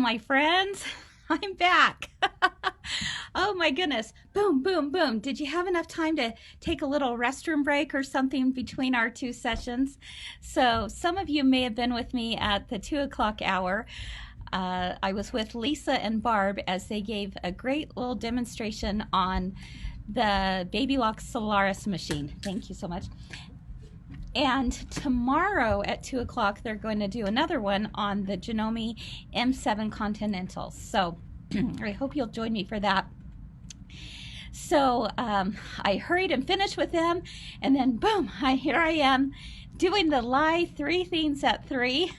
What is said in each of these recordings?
my friends. I'm back. Oh my goodness. Boom, boom, boom. Did you have enough time to take a little restroom break or something between our two sessions? So some of you may have been with me at the 2 o'clock hour. I was with Lisa and Barb as they gave a great little demonstration on the Baby Lock Solaris machine. Thank you so much. And tomorrow at 2 o'clock, they're going to do another one on the Janome M7 Continental. So I hope you'll join me for that. So I hurried and finished with them, and then boom, here I am doing the live 3 Things at 3.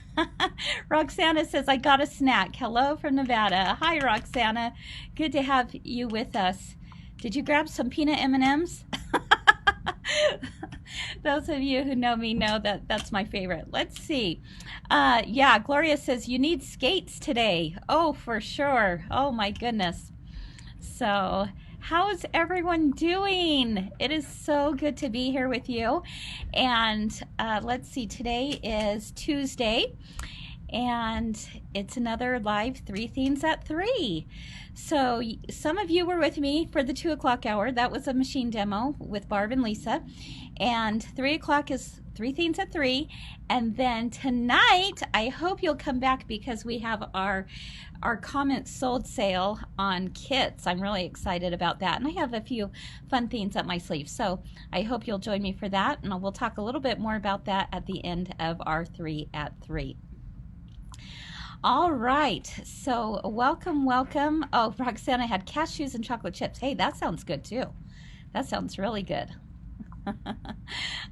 Roxana says, I got a snack. Hello from Nevada. Hi, Roxana. Good to have you with us. Did you grab some peanut M&Ms? Those of you who know me know that that's my favorite. Let's see. Yeah, Gloria says, you need skates today. Oh, for sure. Oh, my goodness. So how's everyone doing? It is so good to be here with you. And let's see, today is Tuesday. And it's another live 3 Things at 3. So some of you were with me for the 2 o'clock hour. That was a machine demo with Barb and Lisa. And 3 o'clock is 3 Things at 3. And then tonight, I hope you'll come back because we have our comments sold sale on kits. I'm really excited about that. And I have a few fun things up my sleeve. So I hope you'll join me for that. And we'll talk a little bit more about that at the end of our 3 at 3. All right, so welcome. Oh, Roxana had cashews and chocolate chips. Hey, that sounds good too. That sounds really good.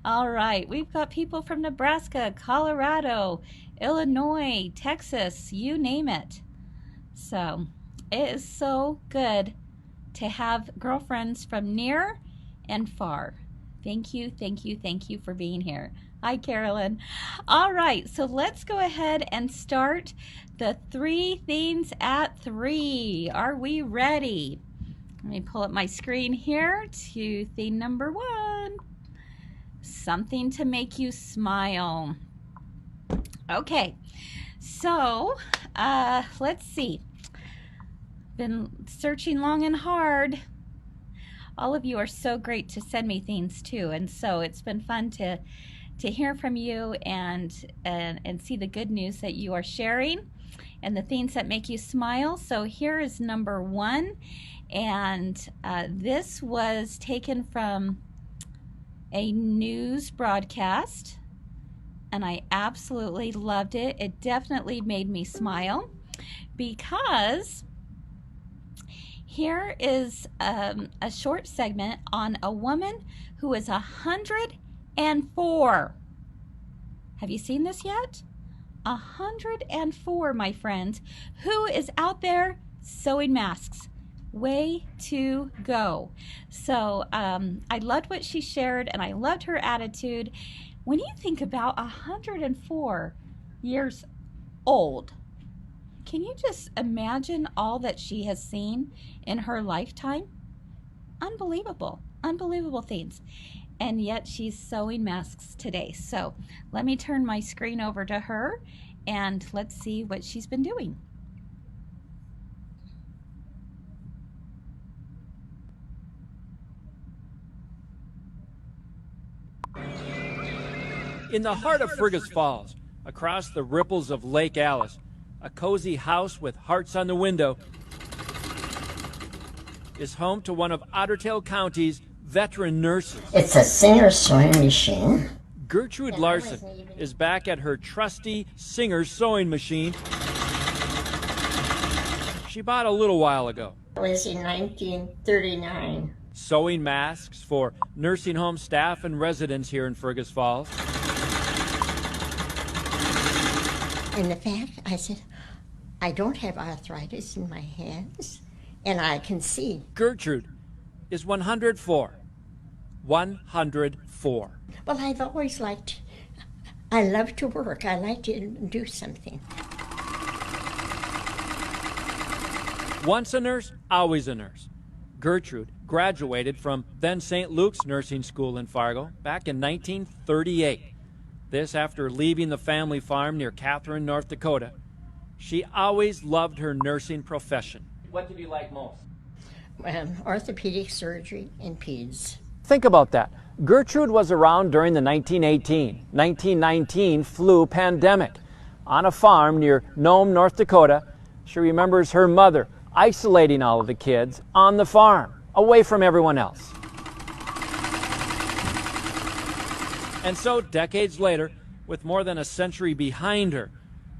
All right, we've got people from Nebraska, Colorado, Illinois, Texas, you name it. So it is so good to have girlfriends from near and far. Thank you for being here. Hi, Carolyn. All right, so let's go ahead and start the 3 Things at 3. Are we ready? Let me pull up my screen here to thing number 1. Something to make you smile. Okay, so let's see. Been searching long and hard. All of you are so great to send me things too, and so it's been fun to hear from you and see the good news that you are sharing and the things that make you smile. So here is number 1, and this was taken from a news broadcast, and I absolutely loved it. It definitely made me smile because here is a short segment on a woman who is 104. Have you seen this yet? 104, my friends, who is out there sewing masks. Way to go. So I loved what she shared, and I loved her attitude. When you think about 104 years old, can you just imagine all that she has seen in her lifetime? Unbelievable things. And yet she's sewing masks today. So let me turn my screen over to her and let's see what she's been doing. In the heart of Fergus Falls, across the ripples of Lake Alice, a cozy house with hearts on the window is home to one of Ottertail County's veteran nurses. It's a Singer sewing machine. Gertrude Larson is back at her trusty Singer sewing machine she bought a little while ago. It was in 1939. Sewing masks for nursing home staff and residents here in Fergus Falls. And the fact, I said, I don't have arthritis in my hands, and I can see. Gertrude is 104. 104. Well, I've always liked, I love to work. I like to do something. Once a nurse, always a nurse. Gertrude graduated from then St. Luke's Nursing School in Fargo back in 1938. This after leaving the family farm near Catherine, North Dakota, She always loved her nursing profession. What did you like most? Orthopedic surgery and peds. Think about that. Gertrude was around during the 1919 flu pandemic. On a farm near Nome, North Dakota, she remembers her mother isolating all of the kids on the farm, away from everyone else. And so, decades later, with more than a century behind her,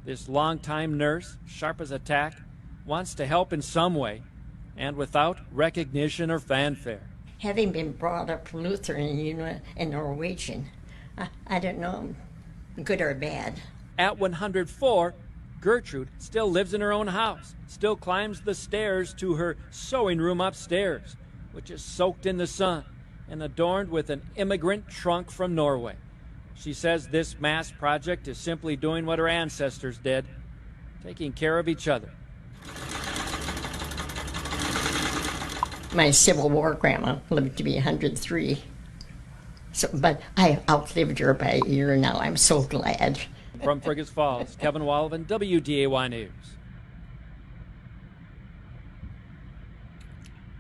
this longtime nurse, sharp as a tack, wants to help in some way, and without recognition or fanfare. Having been brought up Lutheran, and Norwegian, I don't know, good or bad. At 104, Gertrude still lives in her own house, still climbs the stairs to her sewing room upstairs, which is soaked in the sun and adorned with an immigrant trunk from Norway. She says this mass project is simply doing what her ancestors did, taking care of each other. My Civil War grandma lived to be 103. But I outlived her by a year now. I'm so glad. From Fergus Falls, Kevin Walvin, WDAY News.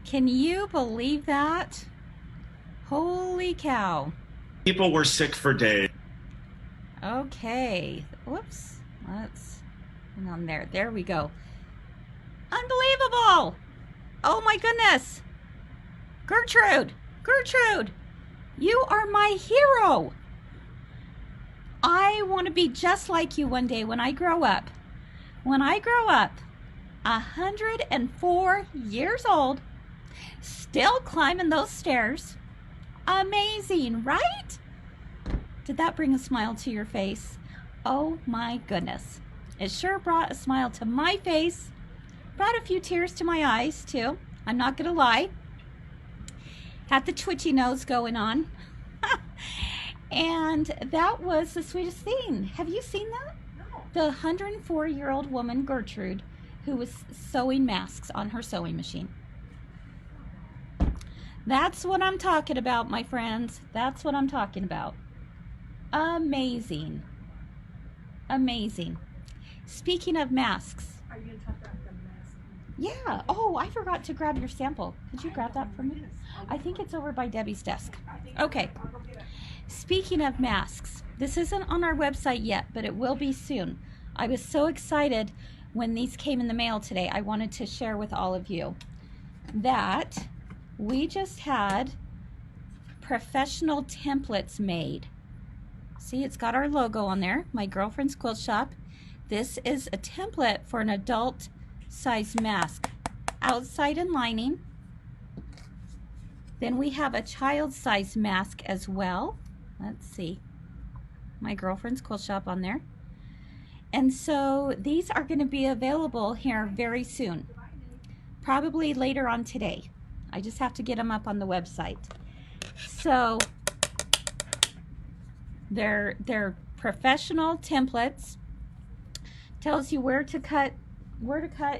Can you believe that? Holy cow. People were sick for days. Okay. Whoops. Let's hang on there. There we go. Unbelievable. Oh my goodness. Gertrude. Gertrude. You are my hero. I want to be just like you one day when I grow up. When I grow up, 104 years old, still climbing those stairs. Amazing, right? Did that bring a smile to your face? Oh my goodness. It sure brought a smile to my face. Brought a few tears to my eyes too. I'm not gonna lie. Had the twitchy nose going on. And that was the sweetest thing. Have you seen that? No. The 104-year-old woman, Gertrude, who was sewing masks on her sewing machine. That's what I'm talking about, my friends. That's what I'm talking about. Amazing. Amazing. Speaking of masks. Are you going to talk about the mask? Yeah. Oh, I forgot to grab your sample. Could you grab that for me? I think it's over by Debbie's desk. Okay. Speaking of masks, this isn't on our website yet, but it will be soon. I was so excited when these came in the mail today. I wanted to share with all of you that we just had professional templates made. See, it's got our logo on there, My Girlfriend's Quilt Shop. This is a template for an adult size mask. Outside and lining. Then we have a child size mask as well. Let's see. My Girlfriend's Quilt Shop on there. And so these are going to be available here very soon. Probably later on today. I just have to get them up on the website. So they're professional templates. Tells you where to cut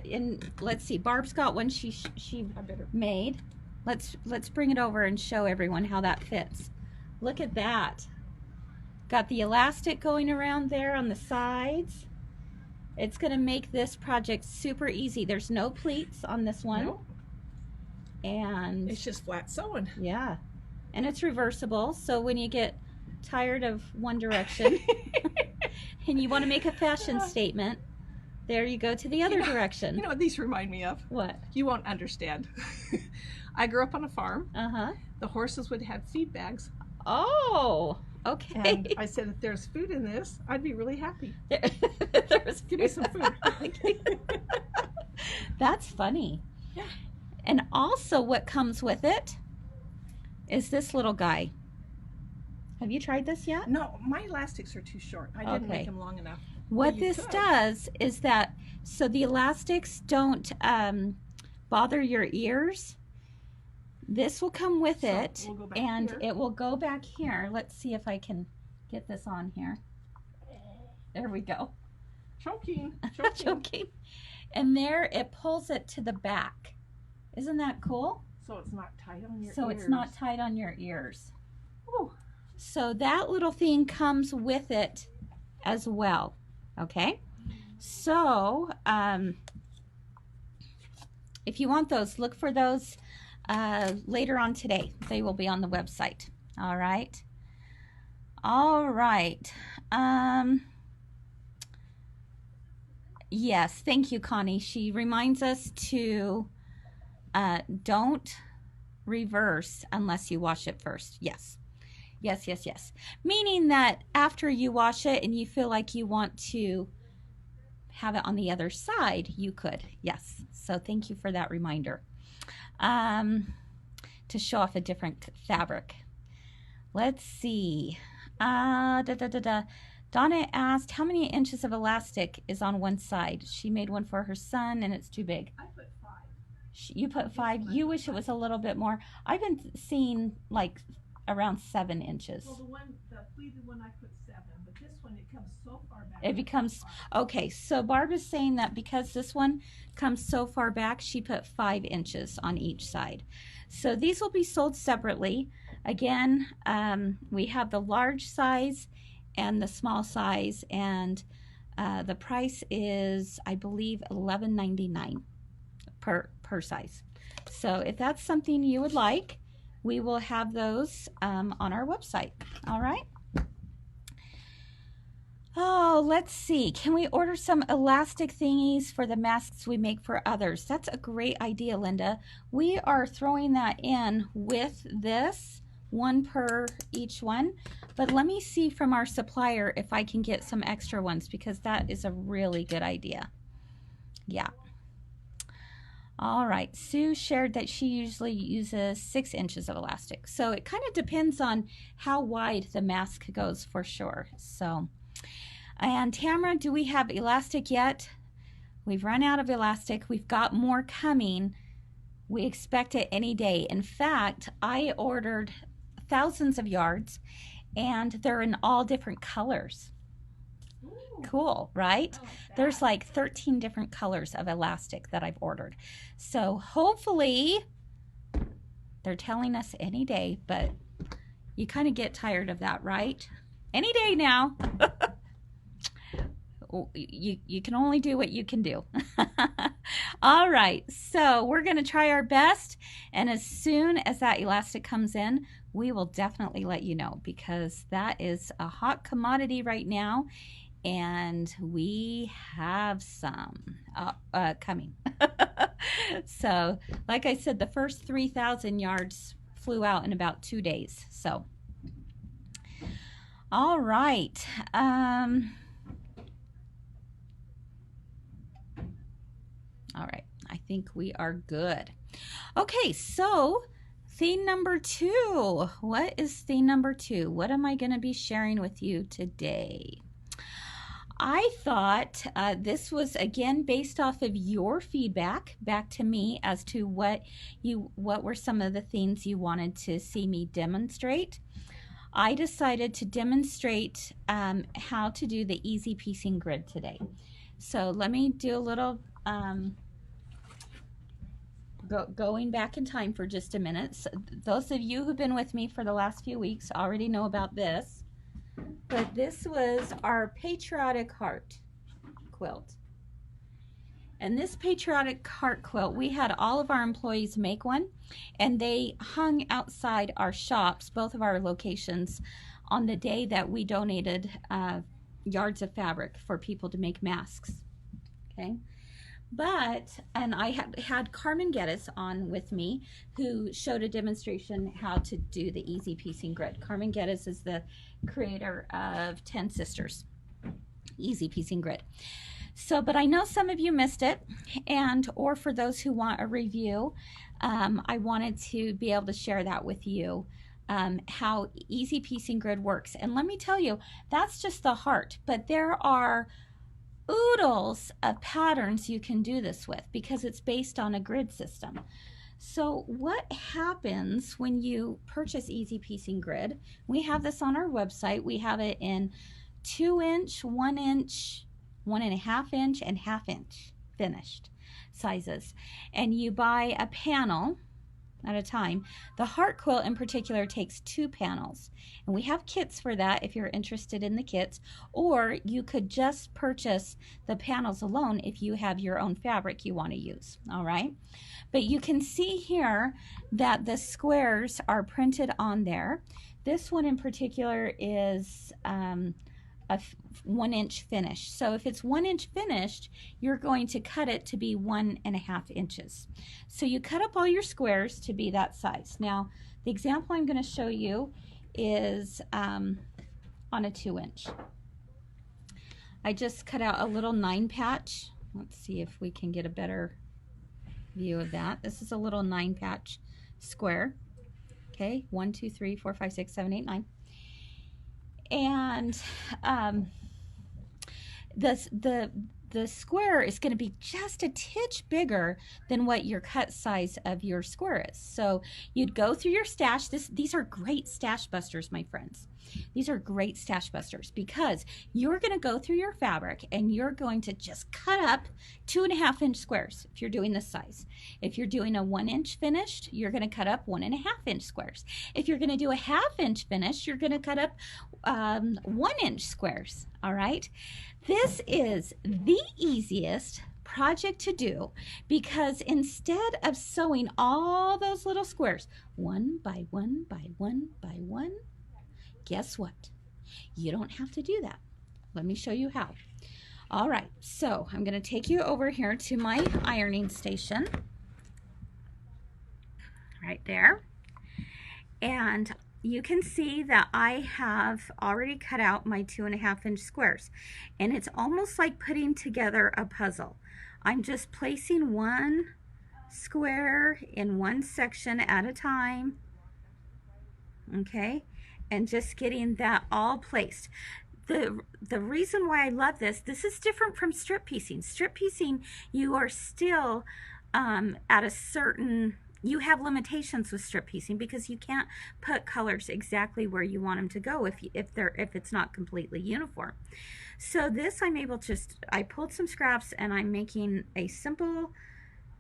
in. Let's see. Barb's got one she made. Let's bring it over and show everyone how that fits. Look at that. Got the elastic going around there on the sides. It's going to make this project super easy. There's no pleats on this one. Nope. And It's just flat sewing. yeah. And it's reversible, so when you get tired of one direction and you want to make a fashion statement, there you go to the other direction. You know what these remind me of? What? You won't understand. I grew up on a farm. Uh-huh. The horses would have feed bags. Oh, okay. And I said, if there's food in this, I'd be really happy. There's Give me some food. That's funny. Yeah. And also what comes with it is this little guy. Have you tried this yet? No, my elastics are too short. I didn't Okay. make them long enough. What you this could. does is that, so the elastics don't bother your ears. This will come with So it, we'll go back and here. it will go back here. Let's see if I can get this on here. There we go. Choking. Joking. And there it pulls it to the back. Isn't that cool? So it's not tight on your ears. So it's not tight on your ears. Ooh. So that little thing comes with it as well. Okay? So if you want those, look for those later on today. They will be on the website. All right. All right. Yes, thank you, Connie. She reminds us to don't reverse unless you wash it first. Yes. Yes, yes, yes. Meaning that after you wash it and you feel like you want to have it on the other side, you could. Yes. So thank you for that reminder. To show off a different fabric. Let's see. Donna asked, how many inches of elastic is on one side? She made one for her son and it's too big. I put 5. You put 5. You wish it was a little bit more. I've been seeing like around 7 inches. Well, the pleated one I put 7, but this one it comes so far back. It becomes, okay, so Barb is saying that because this one comes so far back, she put 5 inches on each side. So these will be sold separately. Again, we have the large size and the small size, and the price is, I believe, $11.99 per size. So if that's something you would like, we will have those on our website. All right. Oh, let's see. Can we order some elastic thingies for the masks we make for others? That's a great idea, Linda. We are throwing that in with this, 1 per each one. But let me see from our supplier if I can get some extra ones, because that is a really good idea. Yeah. All right. Sue shared that she usually uses 6 inches of elastic. So it kind of depends on how wide the mask goes for sure. So, and Tamara, do we have elastic yet? We've run out of elastic. We've got more coming. We expect it any day. In fact, I ordered thousands of yards and they're in all different colors. Ooh. Cool, right? Oh, There's like 13 different colors of elastic that I've ordered. So hopefully they're telling us any day, but you kind of get tired of that, right? Any day now. You can only do what you can do. All right, so we're going to try our best, and as soon as that elastic comes in, we will definitely let you know, because that is a hot commodity right now, and we have some coming. So like I said, the first 3,000 yards flew out in about 2 days. So all right. All right, I think we are good. Okay, so theme number 2. What is theme number 2? What am I going to be sharing with you today? I thought this was, again, based off of your feedback back to me as to what were some of the things you wanted to see me demonstrate. I decided to demonstrate how to do the easy piecing grid today. So let me do a little going back in time for just a minute. So those of you who've been with me for the last few weeks already know about this, but this was our patriotic heart quilt. And this patriotic heart quilt, we had all of our employees make one, and they hung outside our shops, both of our locations, on the day that we donated yards of fabric for people to make masks. Okay. And I had Carmen Geddes on with me, who showed a demonstration how to do the easy piecing grid. Carmen Geddes is the creator of TenSisters Easy Piecing Grid. So, but I know some of you missed it, or for those who want a review, I wanted to be able to share that with you, how Easy Piecing Grid works. And let me tell you, that's just the heart, but there are oodles of patterns you can do this with, because it's based on a grid system. So what happens when you purchase Easy Piecing Grid? We have this on our website. We have it in 2-inch, 1-inch, 1.5-inch, and 1/2 inch finished sizes. And you buy a panel, at a time. The heart quilt in particular takes 2 panels, and we have kits for that if you're interested in the kits, or you could just purchase the panels alone if you have your own fabric you want to use. All right, but you can see here that the squares are printed on there. This one in particular is a 1-inch finish. So if it's 1 inch finished, you're going to cut it to be 1.5 inches. So you cut up all your squares to be that size. Now, the example I'm going to show you is on a 2-inch. I just cut out a little 9 patch. Let's see if we can get a better view of that. This is a little 9 patch square. Okay, 1, 2, 3, 4, 5, 6, 7, 8, 9. And the square is going to be just a titch bigger than what your cut size of your square is. So you'd go through your stash. These are great stash busters, my friends. These are great stash busters because you're going to go through your fabric and you're going to just cut up 2.5 inch squares if you're doing this size. If you're doing a 1 inch finished, you're going to cut up 1.5 inch squares. If you're going to do a 1/2 inch finish, you're going to cut up 1 inch squares. All right. This is the easiest project to do because instead of sewing all those little squares one by one by one by one, guess what? You don't have to do that. Let me show you how. All right, so I'm going to take you over here to my ironing station right there. And you can see that I have already cut out my 2.5 inch squares. And it's almost like putting together a puzzle. I'm just placing one square in one section at a time. Okay, and just getting that all placed. The reason why I love this is different from strip piecing. Strip piecing, you are still at a certain, you have limitations with strip piecing because you can't put colors exactly where you want them to go if it's not completely uniform. So this I'm able to, I pulled some scraps and I'm making a simple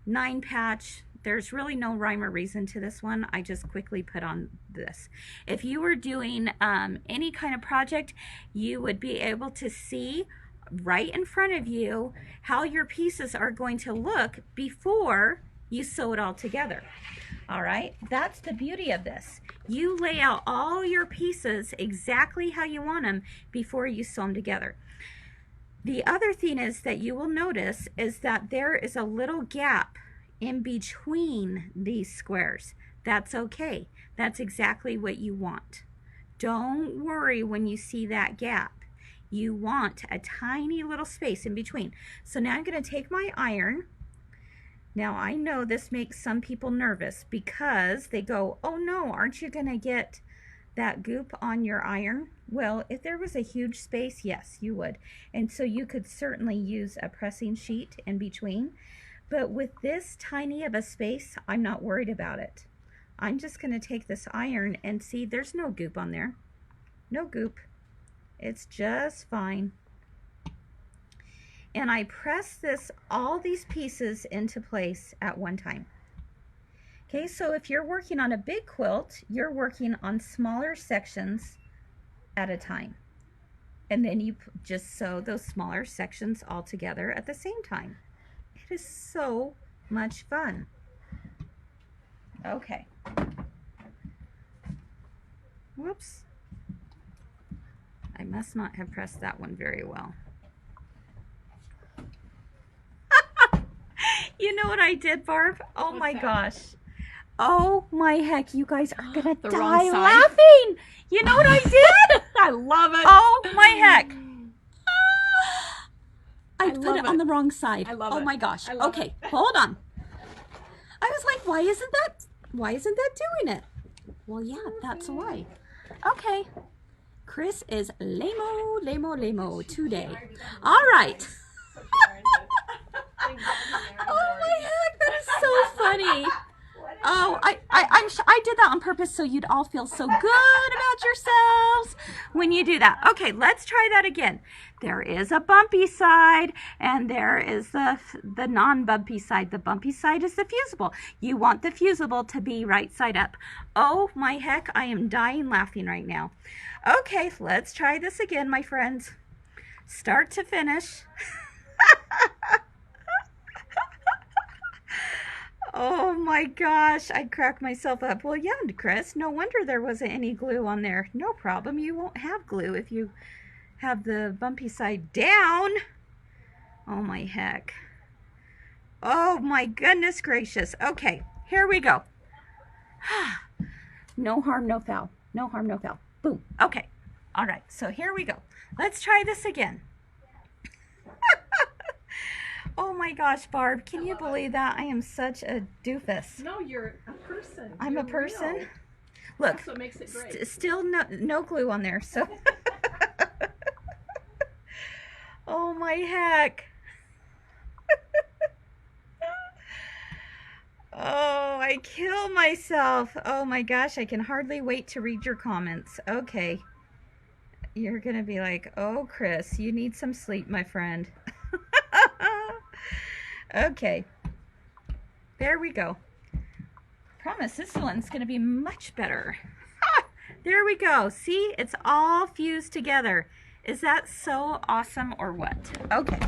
9 patch. There's really no rhyme or reason to this one. I just quickly put on this. If you were doing any kind of project, you would be able to see right in front of you how your pieces are going to look before you sew it all together. All right, that's the beauty of this. You lay out all your pieces exactly how you want them before you sew them together. The other thing is that you will notice is that there is a little gap in between these squares. That's okay. That's exactly what you want. Don't worry when you see that gap. You want a tiny little space in between. So now I'm going to take my iron. Now I know this makes some people nervous because they go, oh no, aren't you going to get that goop on your iron? Well, if there was a huge space, yes, you would. And so you could certainly use a pressing sheet in between. But with this tiny of a space, I'm not worried about it. I'm just going to take this iron and see there's no goop on there. No goop. It's just fine. And I press all these pieces into place at one time. Okay, so if you're working on a big quilt, you're working on smaller sections at a time. And then you just sew those smaller sections all together at the same time. It is so much fun. Okay. Whoops. I must not have pressed that one very well. You know what I did, Barb? Oh my gosh. Oh my heck, you guys are gonna die laughing. You know what I did? I love it. Oh my heck. I put it on the wrong side. I love it. Oh my gosh. Okay, hold on. I was like, why isn't that doing it? Well, yeah, that's why. Okay. Chris is lame-o today. All right. Oh my heck, that is so funny. Oh, I did that on purpose so you'd all feel so good about yourselves when you do that. Okay, let's try that again. There is a bumpy side and there is the non-bumpy side. The bumpy side is the fusible. You want the fusible to be right side up. Oh my heck, I am dying laughing right now. Okay, let's try this again, my friends. Start to finish. Oh my gosh, I'd crack myself up. Well, yeah, Chris, no wonder there wasn't any glue on there. No problem, you won't have glue if you have the bumpy side down. Oh my heck. Oh my goodness gracious. Okay, here we go. No harm, no foul. No harm, no foul. Boom. Okay. All right, so here we go. Let's try this again. Oh my gosh, Barb, can you believe that? I am such a doofus. No, you're a person. I'm You're a person? real. Look, That's what makes it great. still no glue on there, so. Oh my heck. Oh, I kill myself. Oh my gosh, I can hardly wait to read your comments. Okay. You're going to be like, oh, Chris, you need some sleep, my friend. Okay. There we go. Promise this one's going to be much better. There we go. See, it's all fused together. Is that so awesome or what? Okay.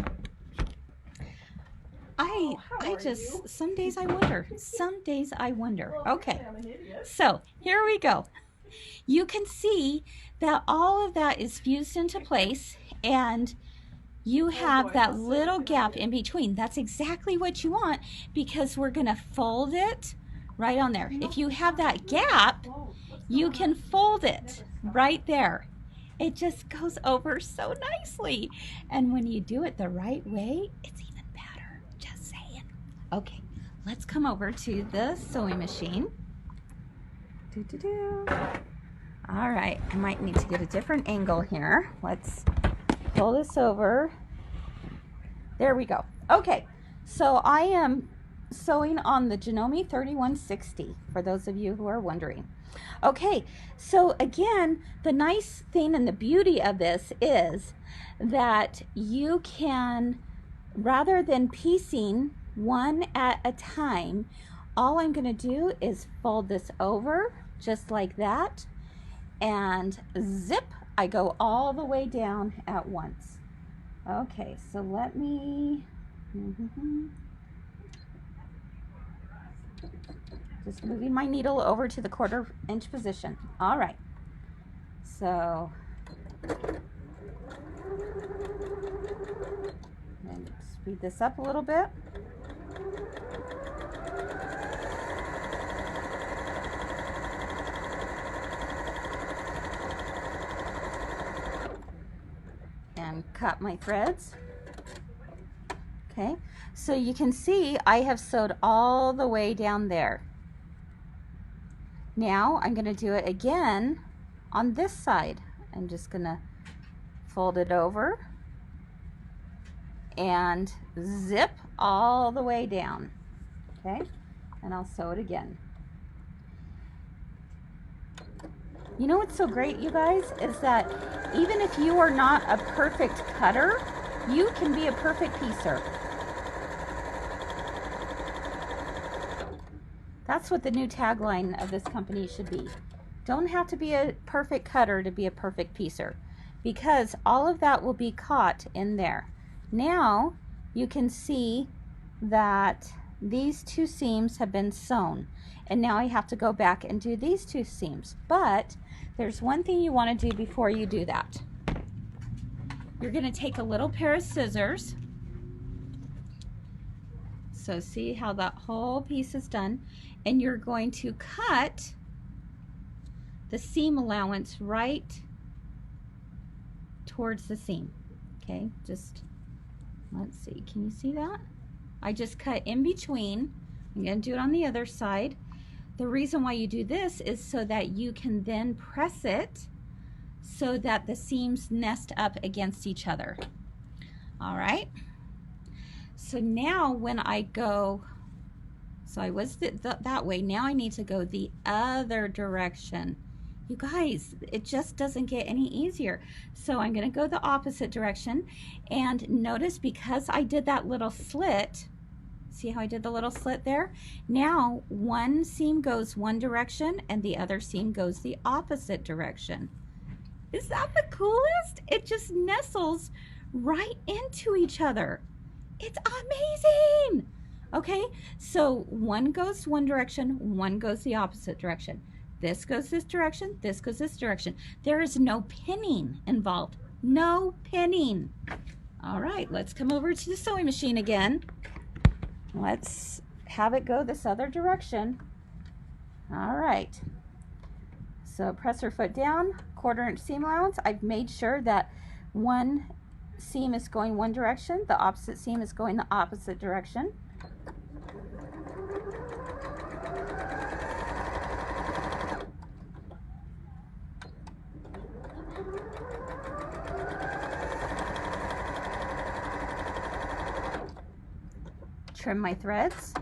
Some days I wonder. Some days I wonder. Okay. So here we go. You can see that all of that is fused into place and you have that little gap in between. That's exactly what you want because we're going to fold it right on there. If you have that gap, you can fold it right there. It just goes over so nicely. And when you do it the right way, it's even better. Just saying. Okay, let's come over to the sewing machine. All right, I might need to get a different angle here. Let's pull this over. There we go. Okay, so I am sewing on the Janome 3160 for those of you who are wondering. Okay, so again, the nice thing and the beauty of this is that you can, rather than piecing one at a time, all I'm going to do is fold this over just like that and zip, I go all the way down at once. Okay, so let me just moving my needle over to the 1/4 inch position. All right, so and speed this up a little bit. And cut my threads. Okay, so you can see I have sewed all the way down there. Now I'm going to do it again on this side. I'm just going to fold it over and zip all the way down. Okay, and I'll sew it again. You know what's so great, you guys, is that even if you are not a perfect cutter, you can be a perfect piecer. That's what the new tagline of this company should be. Don't have to be a perfect cutter to be a perfect piecer, because all of that will be caught in there. Now you can see that these two seams have been sewn, and now I have to go back and do these two seams. But there's one thing you want to do before you do that. You're going to take a little pair of scissors. So see how that whole piece is done, and you're going to cut the seam allowance right towards the seam. Okay, just let's see, can you see that? I just cut in between. I'm going to do it on the other side. The reason why you do this is so that you can then press it so that the seams nest up against each other. All right, so now when I go So I was that way. Now I need to go the other direction. You guys, it just doesn't get any easier. So I'm going to go the opposite direction. And notice, because I did that little slit, see how I did the little slit there? Now one seam goes one direction and the other seam goes the opposite direction. Is that the coolest? It just nestles right into each other. It's amazing. Okay, so one goes one direction, one goes the opposite direction. This goes this direction, this goes this direction. There is no pinning involved. No pinning. All right, let's come over to the sewing machine again. Let's have it go this other direction. All right. So press her foot down, 1/4 inch seam allowance. I've made sure that one seam is going one direction, the opposite seam is going the opposite direction. Trim my threads.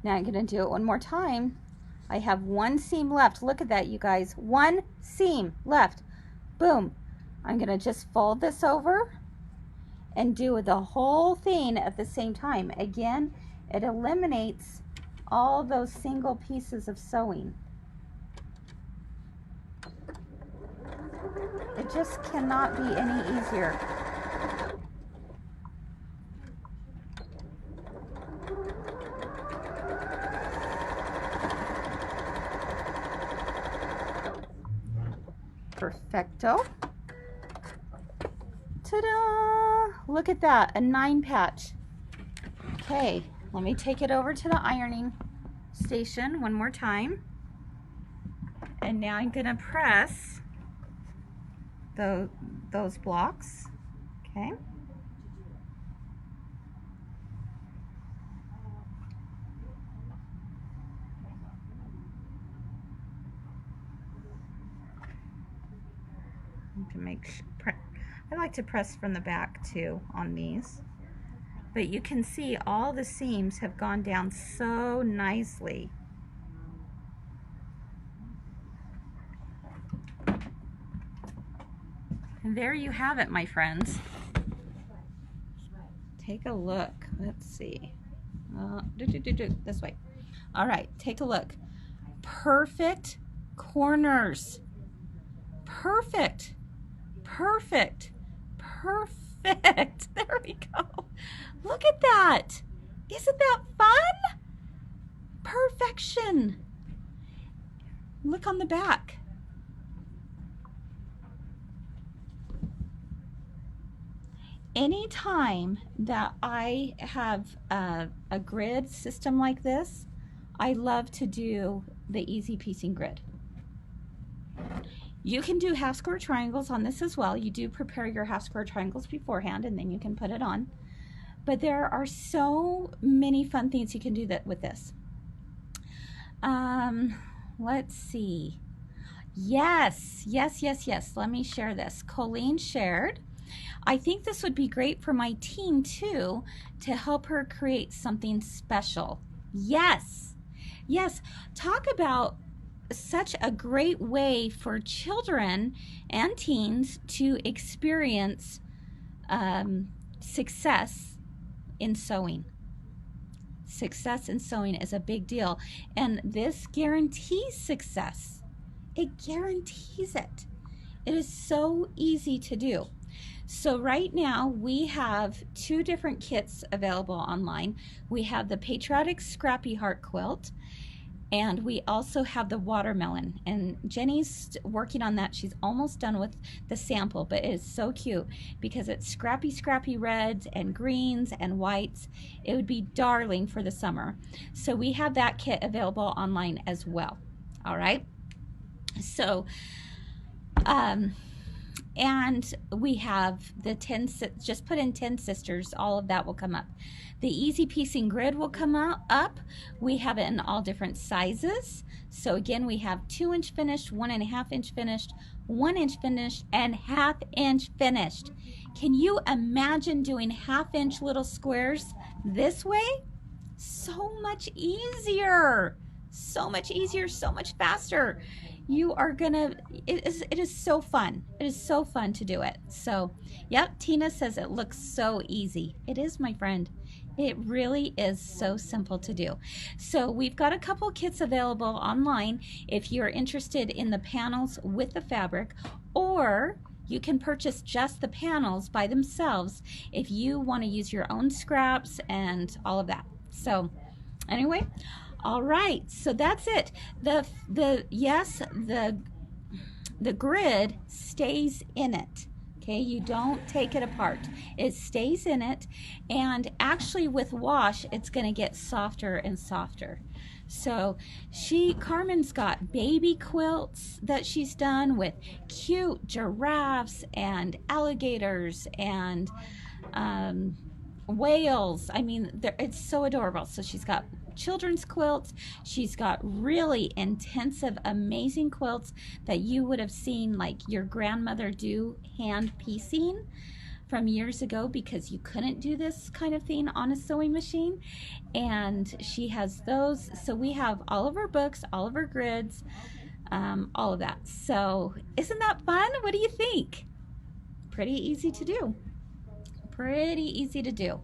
Now I'm going to do it one more time. I have one seam left. Look at that, you guys. One seam left. Boom. I'm going to just fold this over and do the whole thing at the same time. Again, it eliminates all those single pieces of sewing. It just cannot be any easier. Perfecto. Ta-da! Look at that, a 9 patch. Okay, let me take it over to the ironing station one more time. And now I'm gonna press those blocks. Okay. To make sure, I like to press from the back too on these, but you can see all the seams have gone down so nicely. And there you have it, my friends. Take a look. Let's see. This way. All right, take a look. Perfect corners. Perfect. Perfect. Perfect. There we go. Look at that. Isn't that fun? Perfection. Look on the back. Anytime that I have a grid system like this, I love to do the easy piecing grid. You can do half square triangles on this as well. You do prepare your half square triangles beforehand and then you can put it on. But there are so many fun things you can do that with this. Let's see. Yes. Let me share this. Colleen shared. I think this would be great for my teen too, to help her create something special. Yes. Talk about such a great way for children and teens to experience success in sewing. Success in sewing is a big deal, and this guarantees success. It guarantees it. It is so easy to do. So right now we have 2 different kits available online. We have the Patriotic Scrappy Heart Quilt, and we also have the watermelon, and Jenny's working on that. She's almost done with the sample, but it is so cute because it's scrappy reds and greens and whites. It would be darling for the summer. So we have that kit available online as well. All right. So, and we have the just put in TenSisters, all of that will come up. The easy piecing grid will come up. We have it in all different sizes. So again, we have 2-inch finished, 1.5-inch finished, 1-inch finished, and 1/2 inch finished. Can you imagine doing 1/2-inch little squares this way? So much easier, so much easier, so much faster. You are gonna, it is so fun. It is so fun to do it. So, yep, Tina says it looks so easy. It is, my friend. It really is so simple to do. So we've got a couple kits available online if you're interested in the panels with the fabric, or you can purchase just the panels by themselves if you want to use your own scraps and all of that. So anyway, all right, so that's it. Yes, the grid stays in it. Okay, you don't take it apart. It stays in it, and actually with wash, it's going to get softer and softer. So Carmen's got baby quilts that she's done with cute giraffes and alligators and whales. I mean, it's so adorable. So she's got children's quilts. She's got really intensive, amazing quilts that you would have seen like your grandmother do hand piecing from years ago, because you couldn't do this kind of thing on a sewing machine. And she has those. So we have all of her books, all of her grids, all of that. So isn't that fun? What do you think? Pretty easy to do. Pretty easy to do.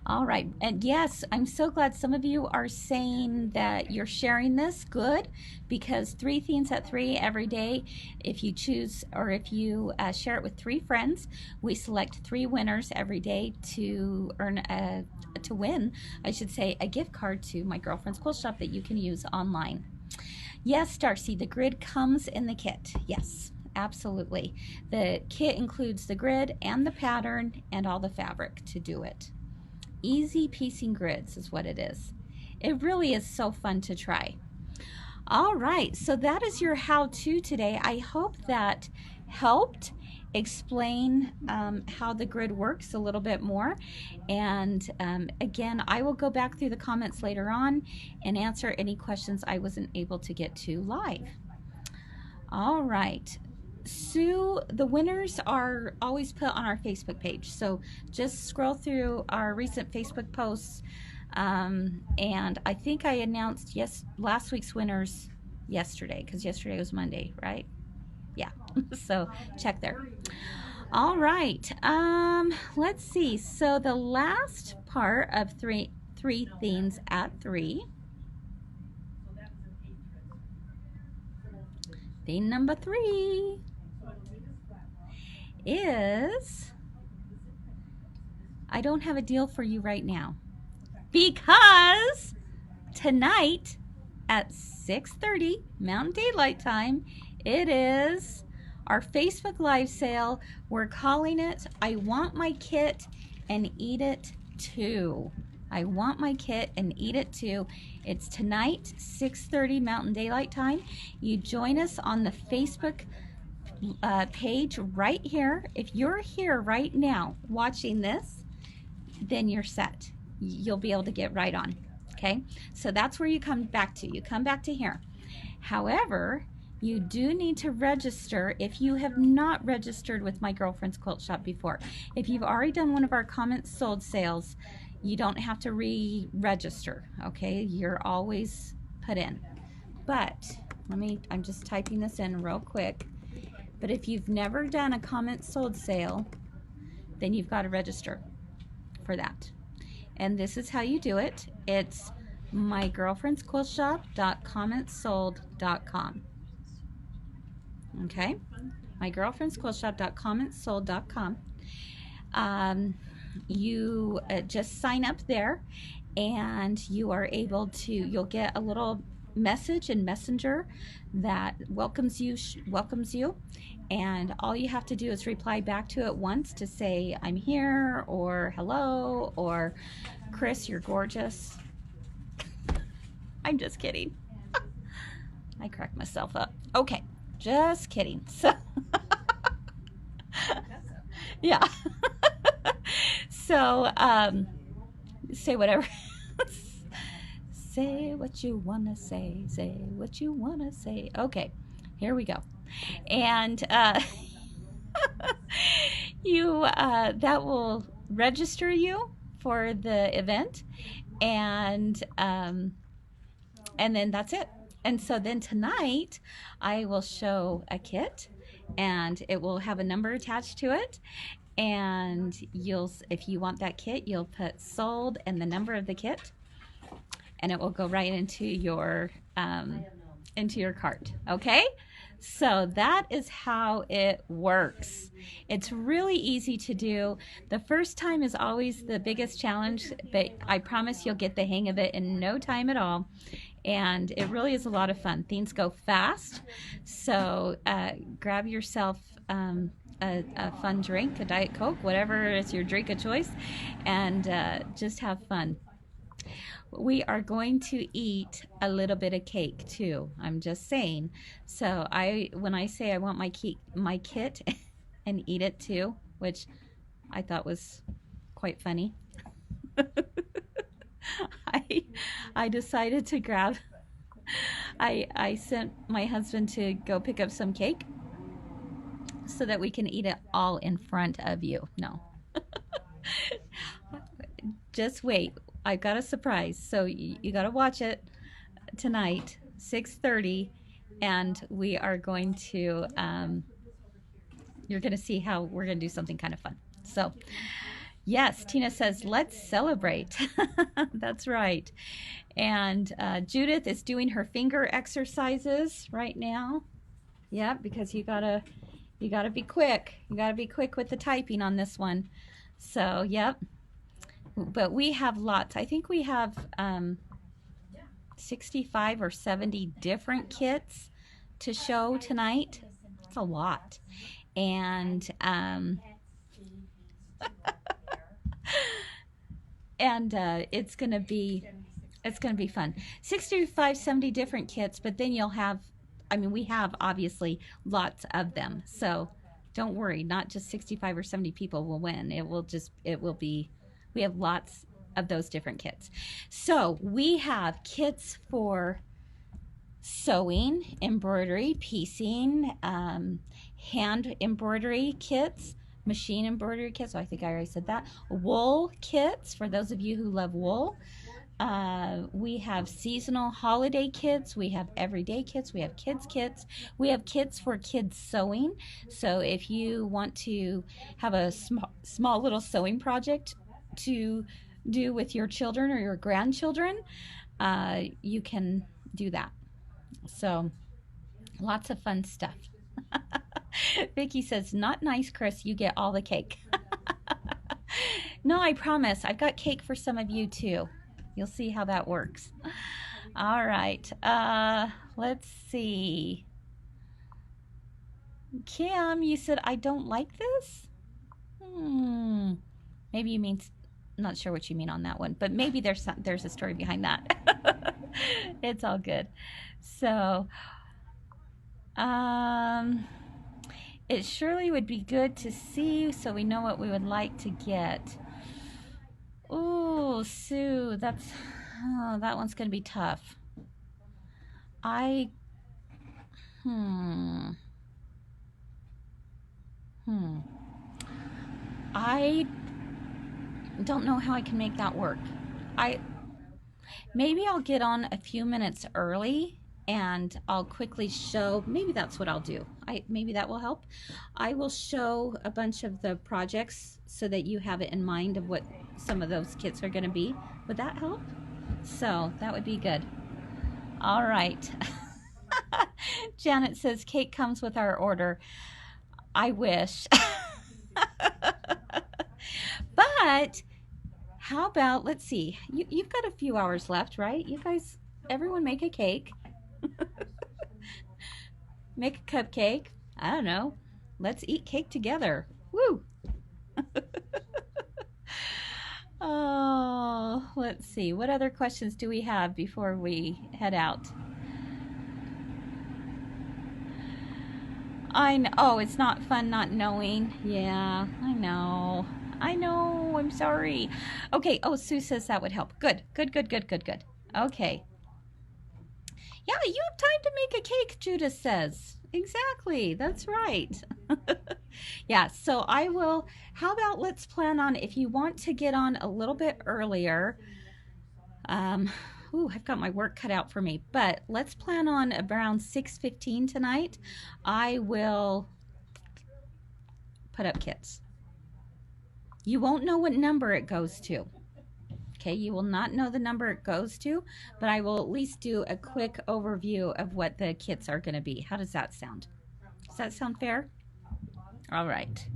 All right, and yes, I'm so glad some of you are saying that you're sharing this. Good, because 3 Themes at 3 every day. If you choose, or if you share it with 3 friends, we select 3 winners every day to win, I should say, a gift card to My Girlfriend's Quilt Shop that you can use online. Yes, Darcy, the grid comes in the kit. Yes. Absolutely. The kit includes the grid and the pattern and all the fabric to do it. Easy piecing grids is what it is. It really is so fun to try. All right, so that is your how-to today. I hope that helped explain how the grid works a little bit more. And again, I will go back through the comments later on and answer any questions I wasn't able to get to live. All right. Sue, the winners are always put on our Facebook page, so just scroll through our recent Facebook posts, and I think I announced last week's winners yesterday, because yesterday was Monday, right? Yeah. So check there. All right, let's see. So the last part of three Themes at 3, theme number 3 is, I don't have a deal for you right now, because tonight at 6:30 Mountain Daylight Time, it is our Facebook Live sale. We're calling it I Want My Kit and Eat It Too. I Want My Kit and Eat It Too. It's tonight, 6:30 Mountain Daylight Time. You join us on the Facebook page right here. If you're here right now watching this, then you're set. You'll be able to get right on. Okay, so that's where you come back to. You come back to here. However, you do need to register if you have not registered with My Girlfriend's Quilt Shop before. If you've already done one of our comments sold sales, you don't have to re-register. Okay, you're always put in. But I'm just typing this in real quick. But if you've never done a comment sold sale, then you've got to register for that. And this is how you do it. It's mygirlfriendsquiltshop.commentsold.com. Okay, mygirlfriendsquiltshop.commentsold.com. You just sign up there, and you are able to, you'll get a little message in Messenger that welcomes you, and all you have to do is reply back to it once to say I'm here, or hello, or Chris, you're gorgeous. I'm just kidding. I cracked myself up. Okay, just kidding. So yeah. So say whatever. Say what you wanna say. Say what you wanna say. Okay, here we go. And that will register you for the event, and then that's it. And so then tonight I will show a kit, and it will have a number attached to it, and if you want that kit, you'll put sold and the number of the kit, and it will go right into your cart. Okay, so that is how it works. It's really easy to do. The first time is always the biggest challenge, but I promise you'll get the hang of it in no time at all. And it really is a lot of fun. Things go fast, so grab yourself a fun drink, a Diet Coke, whatever is your drink of choice, and just have fun. We are going to eat a little bit of cake too. I'm just saying. So when I say I want my kit and eat it too, which I thought was quite funny. I decided to grab. I sent my husband to go pick up some cake so that we can eat it all in front of you. No. Just wait. I've got a surprise. So you got to watch it tonight, 6:30, and we are going to, you're going to see how we're going to do something kind of fun. So, yes, Tina says, let's celebrate. That's right. And Judith is doing her finger exercises right now. Yeah, because you gotta be quick. You gotta be quick with the typing on this one. So, yep. But we have lots. I think we have 65 or 70 different kits to show tonight. It's a lot. And it's gonna be fun. 65, 70 different kits, but then you'll have, we have obviously lots of them. So don't worry, not just 65 or 70 people will win. We have lots of those different kits. So we have kits for sewing, embroidery, piecing, hand embroidery kits, machine embroidery kits. So I think I already said that. Wool kits for those of you who love wool. We have seasonal holiday kits. We have everyday kits. We have kids kits. We have kits for kids sewing. So if you want to have a small little sewing project to do with your children or your grandchildren, you can do that. So lots of fun stuff. Vicki says, not nice, Chris, you get all the cake. No, I promise. I've got cake for some of you too. You'll see how that works. All right. Let's see. Kim, you said, I don't like this? Maybe you mean, not sure what you mean on that one, but maybe there's a story behind that. It's all good. So, it surely would be good to see so we know what we would like to get. Ooh, Sue, that one's going to be tough. I don't know how I can make that work. Maybe I'll get on a few minutes early and I'll quickly show. Maybe that's what I'll do. Maybe that will help. I will show a bunch of the projects so that you have it in mind of what some of those kits are going to be. Would that help? So that would be good. All right. Janet says cake comes with our order. I wish. But how about, let's see, you've got a few hours left, right? You guys, everyone make a cake. Make a cupcake. I don't know. Let's eat cake together. Woo! Oh, let's see. What other questions do we have before we head out? I know. Oh, it's not fun not knowing. Yeah, I know. I'm sorry. Okay. Oh, Sue says that would help. Good. Okay. Yeah, you have time to make a cake, Judith says. Exactly. That's right. Yeah, so I will, how about let's plan on if you want to get on a little bit earlier. Um, I've got my work cut out for me, but let's plan on around 6:15 tonight. I will put up kits. You won't know what number it goes to. Okay, you will not know the number it goes to, but I will at least do a quick overview of what the kits are going to be. How does that sound? Does that sound fair? All right.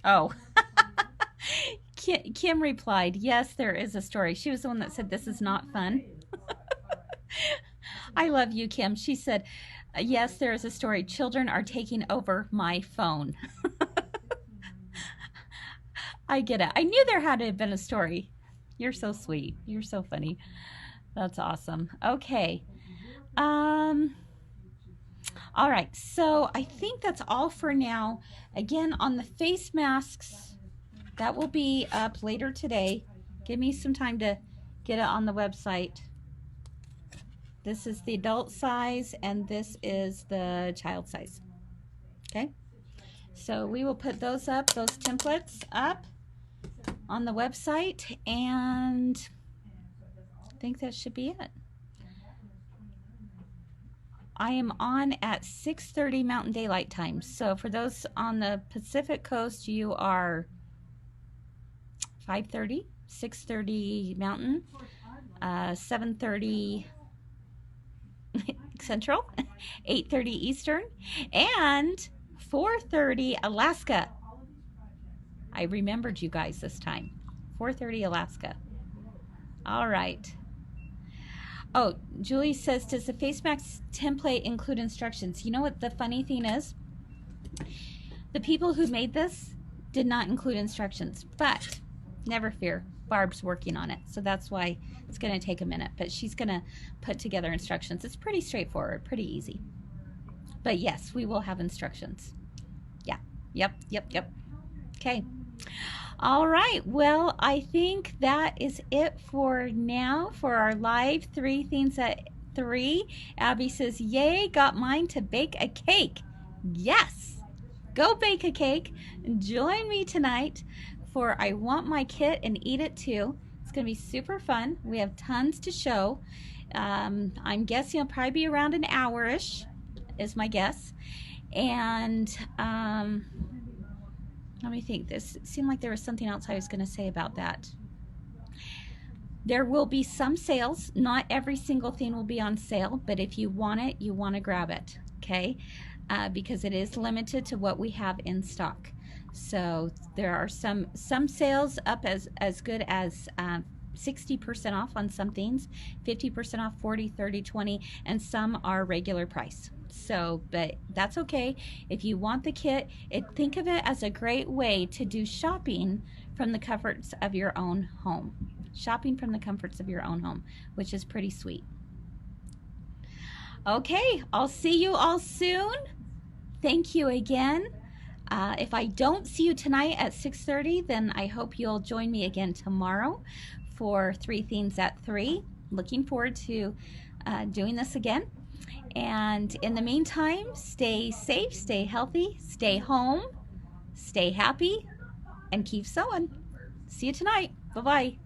Oh. Kim replied, yes, there is a story. She was the one that said this is not fun. I love you, Kim. She said, yes, there is a story. Children are taking over my phone. I get it. I knew there had to have been a story. You're so sweet. You're so funny. That's awesome. Okay. All right. So I think that's all for now. Again, on the face masks, that will be up later today. Give me some time to get it on the website. This is the adult size and this is the child size. Okay. So we will put those up, those templates up on the website, and I think that should be it. I am on at 6:30 Mountain Daylight Time. So for those on the Pacific Coast, you are 5:30, 6:30 Mountain, 7:30 Central, 8:30 Eastern, and 4:30 Alaska. I remembered you guys this time. 4:30 Alaska. All right. Oh, Julie says, does the face mask template include instructions? You know what the funny thing is? The people who made this did not include instructions, but never fear. Barb's working on it, so that's why it's going to take a minute, but she's going to put together instructions. It's pretty straightforward, pretty easy. But yes, we will have instructions. Yeah. Yep. Okay. All right. Well, I think that is it for now for our live 3 Things at 3. Abby says, yay, got mine to bake a cake. Yes. Go bake a cake. Join me tonight for I Want My Kit and Eat It Too. It's going to be super fun. We have tons to show. I'm guessing it'll probably be around an hour-ish is my guess. And let me think. This seemed like there was something else I was going to say about that. There will be some sales. Not every single thing will be on sale, but if you want it, you want to grab it, okay? Because it is limited to what we have in stock. So there are some sales up as good as 60% off on some things, 50% off, 40, 30, 20, and some are regular price. So, but that's okay. If you want the kit, think of it as a great way to do shopping from the comforts of your own home. Shopping from the comforts of your own home, which is pretty sweet. Okay, I'll see you all soon. Thank you again. If I don't see you tonight at 6:30, then I hope you'll join me again tomorrow for 3 Things at 3. Looking forward to doing this again. And in the meantime, stay safe, stay healthy, stay home, stay happy, and keep sewing. See you tonight. Bye-bye.